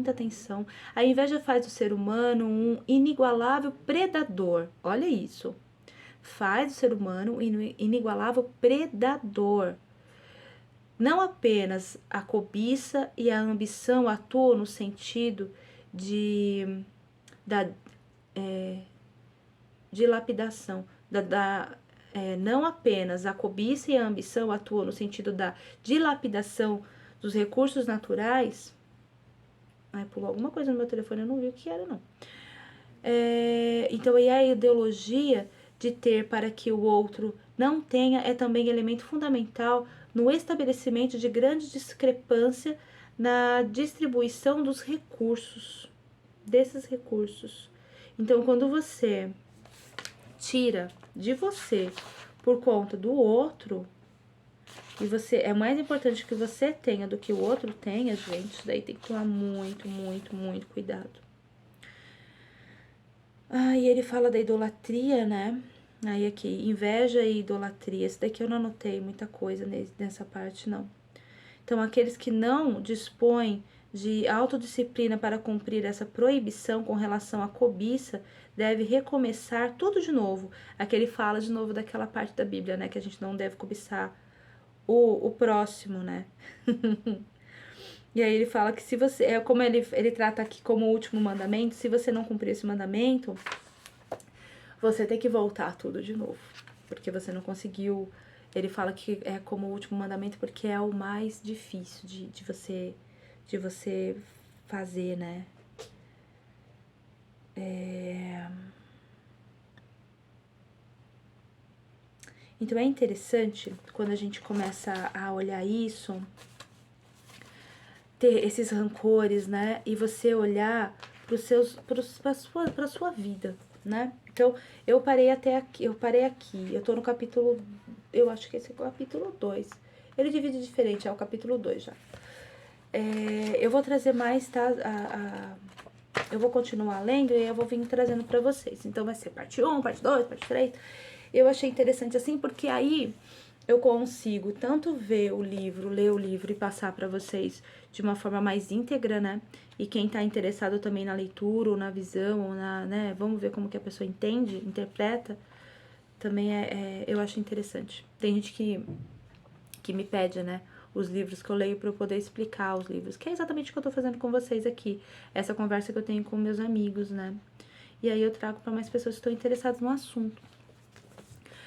atenção. A inveja faz do ser humano um inigualável predador. Olha isso. Faz do ser humano um inigualável predador. Não apenas a cobiça e a ambição atuam no sentido de da dilapidação, não apenas a cobiça e a ambição atuam no sentido da dilapidação dos recursos naturais. Ai, pulou alguma coisa no meu telefone, eu não vi o que era, não. Então, aí a ideologia de ter para que o outro não tenha é também elemento fundamental no estabelecimento de grande discrepância na distribuição dos recursos, desses recursos. Então, quando você tira de você por conta do outro, e você é mais importante que você tenha do que o outro tenha, gente, isso daí tem que tomar muito, muito, muito cuidado. E ele fala da idolatria, né? Aí aqui, inveja e idolatria. Esse daqui eu não anotei muita coisa nessa parte, não. Então, aqueles que não dispõem de autodisciplina para cumprir essa proibição com relação à cobiça, deve recomeçar tudo de novo. Aqui ele fala de novo daquela parte da Bíblia, né? Que a gente não deve cobiçar o próximo, né? E aí ele fala que se você... como ele trata aqui como o último mandamento, se você não cumprir esse mandamento, você tem que voltar tudo de novo. Porque você não conseguiu... Ele fala que é como o último mandamento porque é o mais difícil de você fazer, né? Então é interessante quando a gente começa a olhar isso, ter esses rancores, né? E você olhar pra sua vida, né? Então, eu parei aqui, eu tô no capítulo, eu acho que esse é o capítulo 2. Ele divide diferente, é o capítulo 2 já. Eu vou trazer mais, tá? Eu vou continuar lendo e eu vou vir trazendo pra vocês. Então, vai ser parte 1, parte 2, parte 3. Eu achei interessante assim, porque aí eu consigo tanto ver o livro, ler o livro e passar pra vocês de uma forma mais íntegra, né? E quem tá interessado também na leitura, ou na visão, ou né? Vamos ver como que a pessoa entende, interpreta. Também eu acho interessante. Tem gente que me pede, né? Os livros que eu leio pra eu poder explicar os livros. Que é exatamente o que eu tô fazendo com vocês aqui. Essa conversa que eu tenho com meus amigos, né? E aí eu trago pra mais pessoas que estão interessadas no assunto.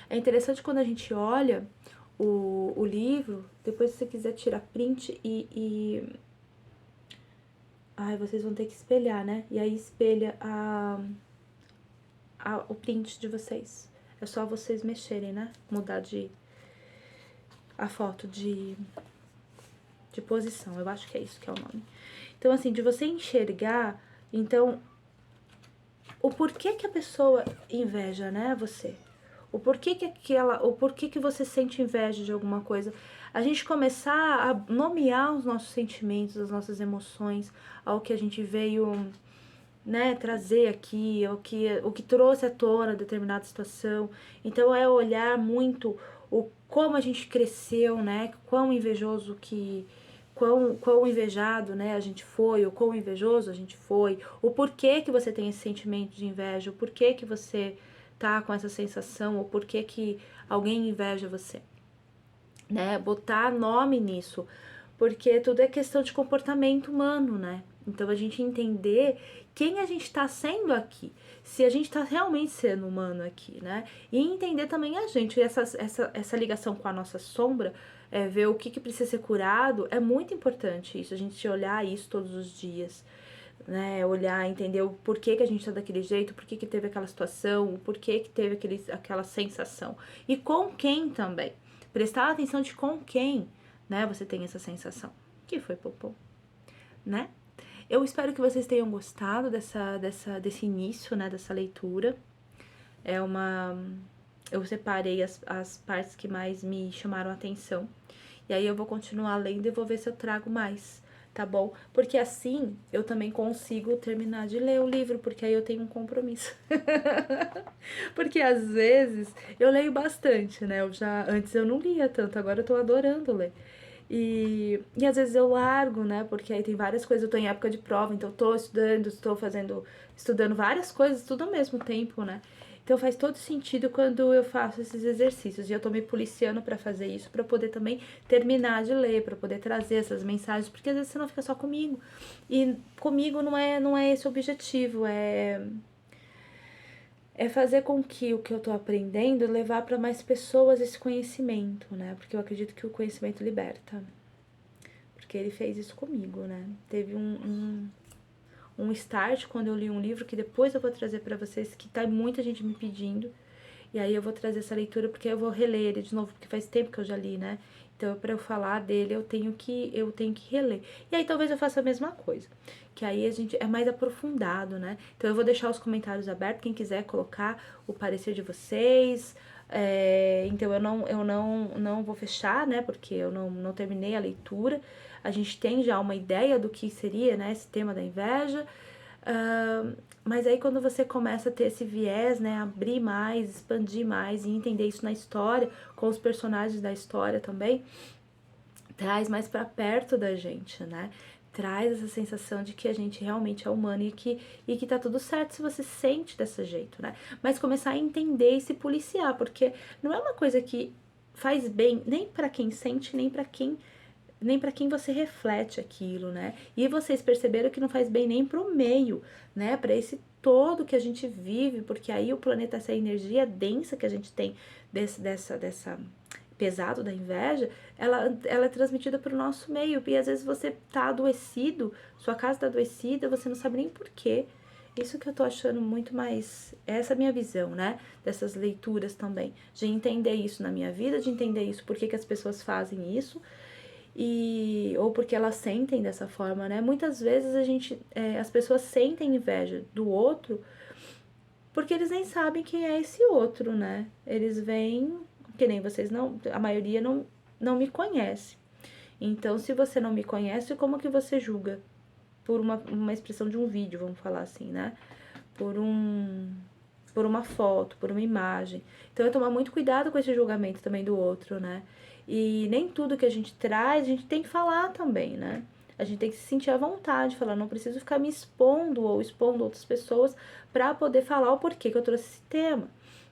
É interessante quando a gente olha o livro, depois se você quiser tirar print vocês vão ter que espelhar, né? E aí espelha o print de vocês. É só vocês mexerem, né? Mudar a foto de posição. Eu acho que é isso que é o nome. Então, assim, de você enxergar, então, o porquê que a pessoa inveja, né, você? O porquê que você sente inveja de alguma coisa. A gente começar a nomear os nossos sentimentos, as nossas emoções, ao que a gente veio, né, trazer aqui, o que trouxe à tona determinada situação. Então é olhar muito como a gente cresceu, né, quão invejoso quão invejado, né, a gente foi, ou quão invejoso a gente foi, o porquê que você tem esse sentimento de inveja, o porquê que você tá com essa sensação, ou porquê que alguém inveja você, né, botar nome nisso, porque tudo é questão de comportamento humano, né, então a gente entender quem a gente tá sendo aqui, se a gente tá realmente sendo humano aqui, né, e entender também a gente, essa ligação com a nossa sombra, ver o que precisa ser curado, é muito importante isso, a gente olhar isso todos os dias, né, olhar, entender o porquê que a gente tá daquele jeito, porquê que teve aquela situação, o porquê que teve aquela sensação, e com quem também, prestar atenção de com quem, né, você tem essa sensação, que foi Popô, né. Eu espero que vocês tenham gostado desse início, né, dessa leitura. Eu separei as partes que mais me chamaram a atenção. E aí eu vou continuar lendo e vou ver se eu trago mais, tá bom? Porque assim eu também consigo terminar de ler o livro, porque aí eu tenho um compromisso. Porque às vezes eu leio bastante, né? Antes eu não lia tanto, agora eu tô adorando ler. E às vezes eu largo, né, porque aí tem várias coisas, eu tô em época de prova, então eu tô estudando, estudando várias coisas, tudo ao mesmo tempo, né. Então faz todo sentido quando eu faço esses exercícios, e eu tô me policiando pra fazer isso, pra poder também terminar de ler, pra poder trazer essas mensagens, porque às vezes você não fica só comigo, e comigo não é esse o objetivo, é fazer com que o que eu tô aprendendo levar para mais pessoas esse conhecimento, né? Porque eu acredito que o conhecimento liberta. Porque ele fez isso comigo, né? Teve um start quando eu li um livro que depois eu vou trazer para vocês, que tá muita gente me pedindo. E aí eu vou trazer essa leitura porque eu vou reler ele de novo, porque faz tempo que eu já li, né? Então, para eu falar dele, eu tenho que reler. E aí talvez eu faça a mesma coisa, que aí a gente é mais aprofundado, né? Então eu vou deixar os comentários abertos, quem quiser colocar o parecer de vocês. Então eu não vou fechar, né? Porque eu não terminei a leitura. A gente tem já uma ideia do que seria, né, esse tema da inveja. Mas aí quando você começa a ter esse viés, né, abrir mais, expandir mais e entender isso na história, com os personagens da história também, traz mais pra perto da gente, né? Traz essa sensação de que a gente realmente é humano e que tá tudo certo se você sente desse jeito, né? Mas começar a entender e se policiar, porque não é uma coisa que faz bem nem pra quem sente, nem para quem você reflete aquilo, né? E vocês perceberam que não faz bem nem pro meio, né? Para esse todo que a gente vive, porque aí o planeta, essa energia densa que a gente tem dessa pesado da inveja, ela é transmitida pro nosso meio. E às vezes você tá adoecido, sua casa tá adoecida, você não sabe nem porquê. Isso que eu tô achando muito mais. Essa é a minha visão, né? Dessas leituras também. De entender isso na minha vida, de entender isso, por que as pessoas fazem isso ou porque elas sentem dessa forma, né? Muitas vezes as pessoas sentem inveja do outro porque eles nem sabem quem é esse outro, né? Eles veem, que nem vocês não, a maioria não me conhece. Então, se você não me conhece, como que você julga? Por uma expressão de um vídeo, vamos falar assim, né? Por uma foto, por uma imagem. Então, é tomar muito cuidado com esse julgamento também do outro, né? E nem tudo que a gente traz, a gente tem que falar também, né? A gente tem que se sentir à vontade, falar, não preciso ficar me expondo ou expondo outras pessoas para poder falar o porquê que eu trouxe esse tema.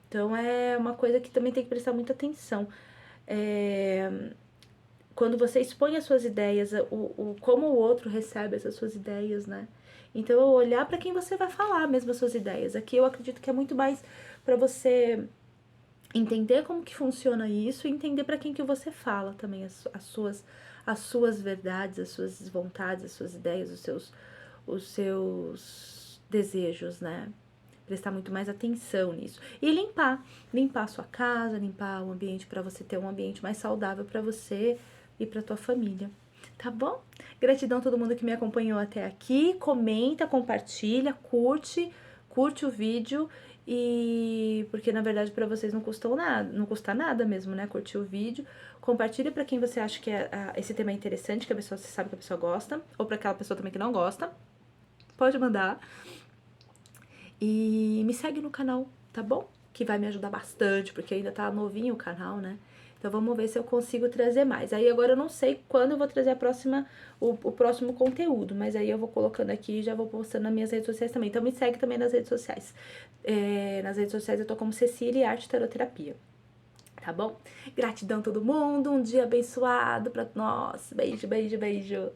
Então, é uma coisa que também tem que prestar muita atenção. Quando você expõe as suas ideias, como o outro recebe essas suas ideias, né? Então, olhar para quem você vai falar mesmo as suas ideias. Aqui eu acredito que é muito mais para você entender como que funciona isso e entender para quem que você fala também as suas verdades, as suas vontades, as suas ideias, os seus desejos, né? Prestar muito mais atenção nisso. E limpar a sua casa, limpar o ambiente para você ter um ambiente mais saudável para você e para tua família. Tá bom? Gratidão a todo mundo que me acompanhou até aqui. Comenta, compartilha, curte o vídeo e porque na verdade para vocês não custou nada, não custa nada mesmo, né? Curtir o vídeo, compartilha para quem você acha que esse tema é interessante, que a pessoa, você sabe que a pessoa gosta, ou para aquela pessoa também que não gosta. Pode mandar. E me segue no canal, tá bom? Que vai me ajudar bastante, porque ainda tá novinho o canal, né? Então vamos ver se eu consigo trazer mais. Aí agora eu não sei quando eu vou trazer o próximo conteúdo, mas aí eu vou colocando aqui e já vou postando nas minhas redes sociais também. Então me segue também nas redes sociais. Nas redes sociais eu tô como Cecília Arte Taroterapia. Tá bom? Gratidão a todo mundo, um dia abençoado pra nós. Beijo, beijo, beijo.